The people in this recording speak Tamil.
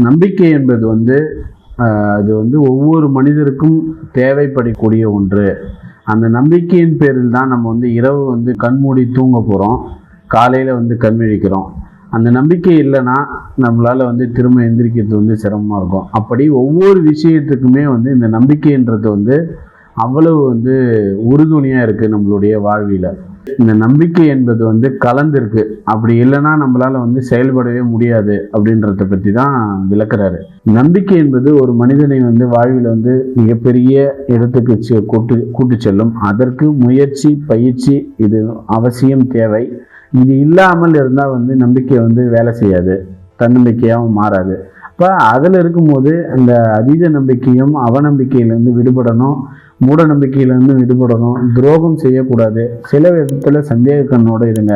நம்பிக்கை என்பது அது ஒவ்வொரு மனிதருக்கும் தேவைப்படக்கூடிய ஒன்று. அந்த நம்பிக்கையின் பேரில் தான் நம்ம இரவு கண்மூடி தூங்க போகிறோம், காலையில் கண் விழிக்கிறோம். அந்த நம்பிக்கை இல்லைன்னா நம்மளால் திரும்ப எந்திரிக்கிறது சிரமமாக இருக்கும். அப்படி ஒவ்வொரு விஷயத்துக்குமே இந்த நம்பிக்கைன்றது அவ்வளவு உறுதுணையாக இருக்குது நம்மளுடைய வாழ்வில். இந்த நம்பிக்கை என்பது கலந்துருக்கு. அப்படி இல்லைன்னா நம்மளால் செயல்படவே முடியாது அப்படின்றத பற்றி தான் விளக்குறாரு. நம்பிக்கை என்பது ஒரு மனிதனை வாழ்வில் மிகப்பெரிய இடத்துக்கு கூட்டு செல்லும். அதற்கு முயற்சி, பயிற்சி இது அவசியம் தேவை. இது இல்லாமல் இருந்தால் நம்பிக்கை வேலை செய்யாது, தன்னம்பிக்கையாகவும் மாறாது. இப்போ அதில் இருக்கும்போது அந்த அதீத நம்பிக்கையும் அவநம்பிக்கையிலேருந்து விடுபடணும், மூட நம்பிக்கையிலேருந்து விடுபடணும், துரோகம் செய்யக்கூடாது, சில விதத்தில் சந்தேக கண்ணோடு இருங்க.